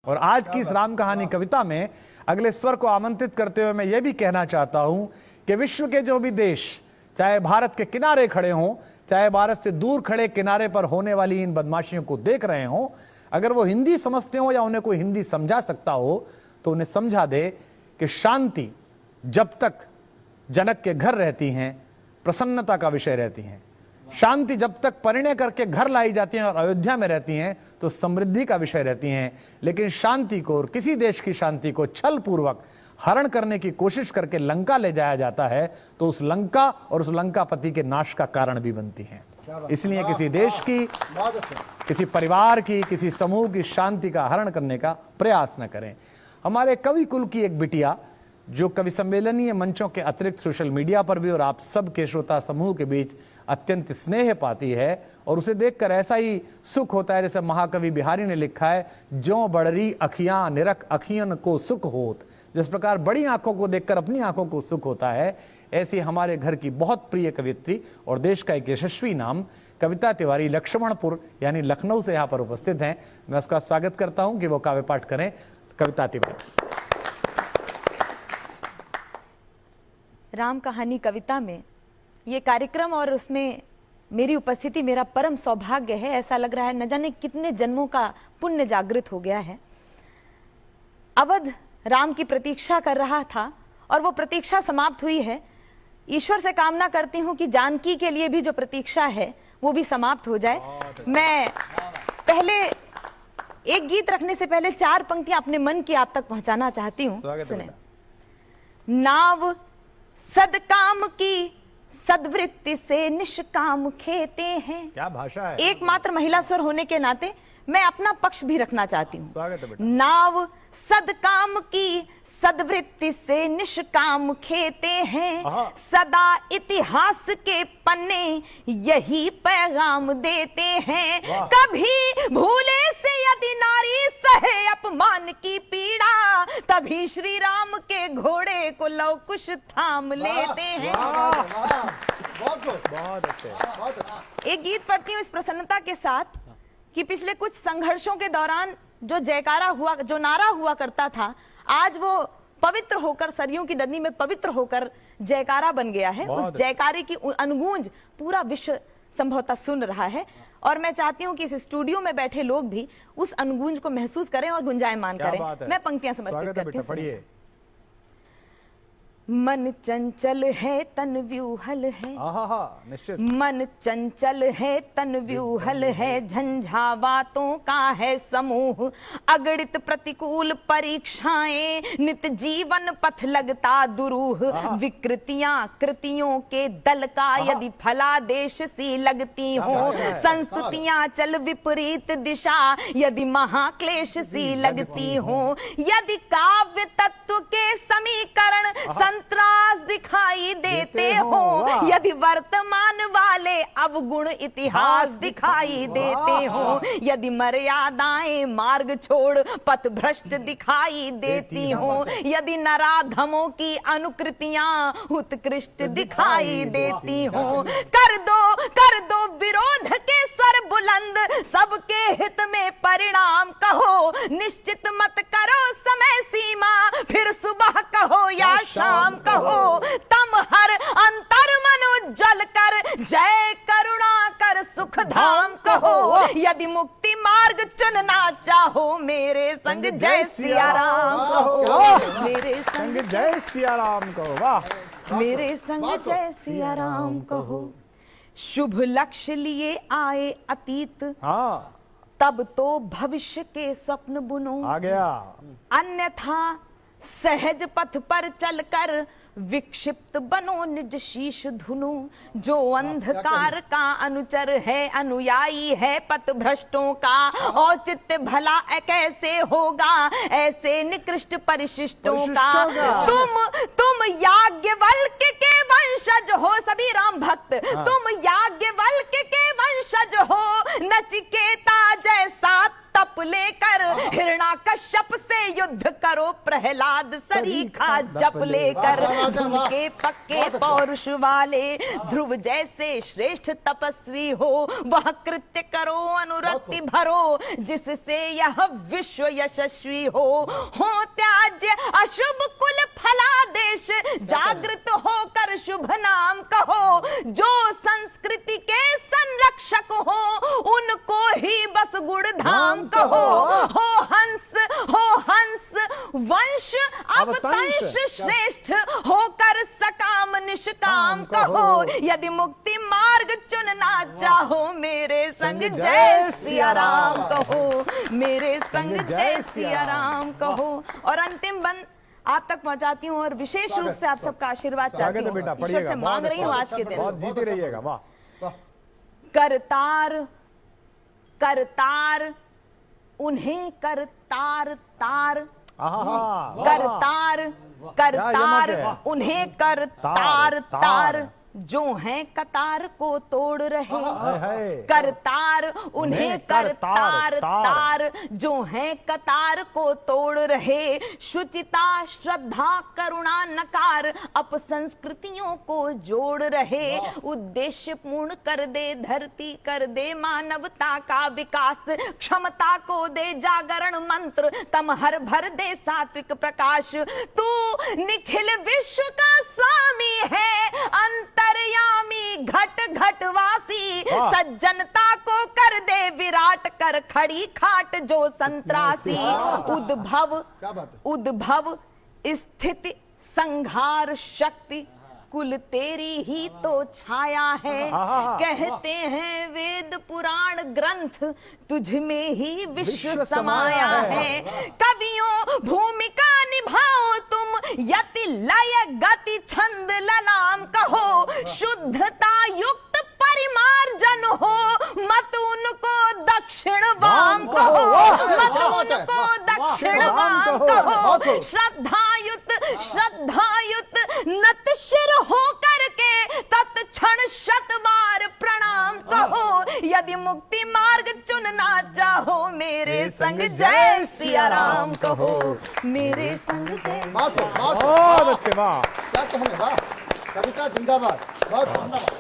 और आज की इस राम कहानी कविता में अगले स्वर को आमंत्रित करते हुए मैं यह भी कहना चाहता हूं कि विश्व के जो भी देश, चाहे भारत के किनारे खड़े हों, चाहे भारत से दूर खड़े किनारे पर होने वाली इन बदमाशियों को देख रहे हों, अगर वो हिंदी समझते हो या उन्हें कोई हिंदी समझा सकता हो तो उन्हें समझा दे कि शांति जब तक जनक के घर रहती हैं प्रसन्नता का विषय रहती हैं, शांति जब तक परिणय करके घर लाई जाती हैं और अयोध्या में रहती हैं तो समृद्धि का विषय रहती हैं। लेकिन शांति को और किसी देश की शांति को छल पूर्वक हरण करने की कोशिश करके लंका ले जाया जाता है तो उस लंका और उस लंकापति के नाश का कारण भी बनती हैं। इसलिए किसी देश की, किसी परिवार की, किसी समूह की शांति का हरण करने का प्रयास न करें। हमारे कवि कुल की एक बिटिया जो कवि सम्मेलनीय मंचों के अतिरिक्त सोशल मीडिया पर भी और आप सब के श्रोता समूह के बीच अत्यंत स्नेह पाती है और उसे देखकर ऐसा ही सुख होता है जैसे महाकवि बिहारी ने लिखा है, जो बड़री अखियां निरख अखियन को सुख होत। जिस प्रकार बड़ी आंखों को देखकर अपनी आंखों को सुख होता है, ऐसी हमारे घर की बहुत प्रिय कवियत्री और देश का एक यशस्वी नाम कविता तिवारी लक्ष्मणपुर यानी लखनऊ से यहाँ पर उपस्थित हैं। मैं उसका स्वागत करता हूँ कि वो काव्य पाठ करें। कविता तिवारी। राम कहानी कविता में ये कार्यक्रम और उसमें मेरी उपस्थिति मेरा परम सौभाग्य है। ऐसा लग रहा है न जाने कितने जन्मों का पुण्य जागृत हो गया है। अवध राम की प्रतीक्षा कर रहा था और वो प्रतीक्षा समाप्त हुई है। ईश्वर से कामना करती हूँ कि जानकी के लिए भी जो प्रतीक्षा है वो भी समाप्त हो जाए। मैं पहले एक गीत रखने से पहले 4 पंक्तियां अपने मन की आप तक पहुंचाना चाहती हूँ। सुने। नाव सदकाम की सद्वृत्ति से निष्काम खेते हैं। क्या भाषा है। एकमात्र महिला स्वर होने के नाते मैं अपना पक्ष भी रखना चाहती हूँ। स्वागत है बेटा। नाव सदकाम की सद्वृत्ति से निष्काम खेते हैं, सदा इतिहास के पन्ने यही पैगाम देते हैं। कभी भूले से यदि नारी सहे अपमान की पीड़ा, तभी श्री राम के घोड़े को लव कुश थाम लेते हैं। बहुत अच्छे। एक गीत पढ़ती हूँ इस प्रसन्नता के साथ कि पिछले कुछ संघर्षों के दौरान जो जयकारा हुआ, जो नारा हुआ करता था, आज वो पवित्र होकर सरयू की नदी में पवित्र होकर जयकारा बन गया है। उस जयकारे की अनुगूंज पूरा विश्व संभवतः सुन रहा है और मैं चाहती हूँ कि इस स्टूडियो में बैठे लोग भी उस अनुगूंज को महसूस करें और गुंजायमान करें। मैं पंक्तियां समर्पित करती हूँ। मन चंचल है तन व्यूहल है, निश्चित। मन चंचल है तन व्यूहल है, झंझावातों का है समूह, अगणित प्रतिकूल परीक्षाएं, नित जीवन पथ लगता दुरूह, विकृतियां कृतियों के दल का यदि फलादेश सी लगती हो, संस्तुतियां चल विपरीत दिशा यदि महाक्लेश सी लगती हो, यदि काव्य तत्व के समीकरण त्रास दिखाई देते हो, यदि वर्तमान वाले अवगुण इतिहास दिखाई देते हो, यदि मर्यादाएं मार्ग छोड़ पथ भ्रष्ट दिखाई देती हो, यदि नराधमों की अनुकृतियां उत्कृष्ट दिखाई देती हो, कर दो विरोध के स्वर बुलंद, सबके हित में परिणाम कहो, निश्चित मत करो समय सीमा, फिर सुबह कहो या शाम कहो, तम हर अंतर मन उज्जवल कर, जय करुणा कर सुख धाम कहो, यदि मुक्ति मार्ग चुनना चाहो, मेरे संग जय सिया राम कहो, मेरे संग जय सिया राम कहो। वाह। मेरे संग जय सिया राम कहो। शुभ लक्ष्य लिए आए अतीत, तब तो भविष्य के स्वप्न बुनो, आ गया। अन्यथा सहज पथ पर चलकर विक्षिप्त बनो निज शीश धुनो, जो अंधकार का अनुचर है अनुयायी है पथ भ्रष्टों का, औचित्य भला कैसे होगा ऐसे निकृष्ट परिशिष्टों का। तुम याज्ञवल्क्य के वंशज हो, सभी राम भक्त, तुम याज्ञवल्क्य के वंशज हो, नचिकेता जैसा तप लेकर हिरण्याकश्यप से युद्ध करो प्रहलाद सरीखा जप लेकर, के पक्के पौरुष वाले ध्रुव जैसे श्रेष्ठ तपस्वी हो, वह कृत्य करो अनुरक्ति भरो, जिससे यह विश्व यशस्वी हो त्याज्य अशुभ कुल फलादेश, जागृत होकर शुभ नाम कहो, जो संस्कृति के संरक्षक हो उनको ही बस गुण धाम कहो, हो हंस वंश अवतंश श्रेष्ठ, होकर सकाम निष्काम कहो, यदि मुक्ति मार्ग चुनना चाहो, मेरे संग जय सिया राम कहो, मेरे संग जय सिया राम कहो। और अंतिम बंद आप तक पहुंचाती हूँ और विशेष रूप से आप सबका आशीर्वाद चाहती हूँ, ईश्वर से मांग रही हूँ आज के दिन। बहुत जीते रहिएगा। वाह। करतार करतार उन्हें करतार तार, करतार करतार उन्हें करतार तार, जो हैं कतार को तोड़ रहे, करतार उन्हें करतार तार, जो हैं कतार को तोड़ रहे, शुचिता श्रद्धा करुणा नकार, अपसंस्कृतियों को जोड़ रहे, उद्देश्य पूर्ण कर दे धरती, कर दे मानवता का विकास, क्षमता को दे जागरण मंत्र, तमहर भर दे सात्विक प्रकाश, तू निखिल विश्व का स्वामी है, अंतर्यामी घट घटवासी, सज्जनता को कर दे विराट, कर खड़ी खाट जो संत्रासी, उद्भव स्थिति संहार शक्ति, कुल तेरी ही तो छाया है, कहते हैं वेद पुराण ग्रंथ, तुझ में ही विश्व समाया है, कवियों भूमिका निभाओ तुम, यति लय गति छंद ललाम कहो, शुद्धता युक्त परिमार्जन हो, मत उनको दक्षिण वाम कहो, मत उनको दक्षिण वाम कहो, श्रद्धायुत नत शिर हो करके तत्क्षण शतबार प्रणाम कहो, यदि मुक्ति मार्ग चुनना चाहो, मेरे संग जय सिया राम कहो, मेरे संग जय। बहुत अच्छे। वाह, क्या कहने, वाह, कविता जिंदाबाद, बहुत धन्यवाद।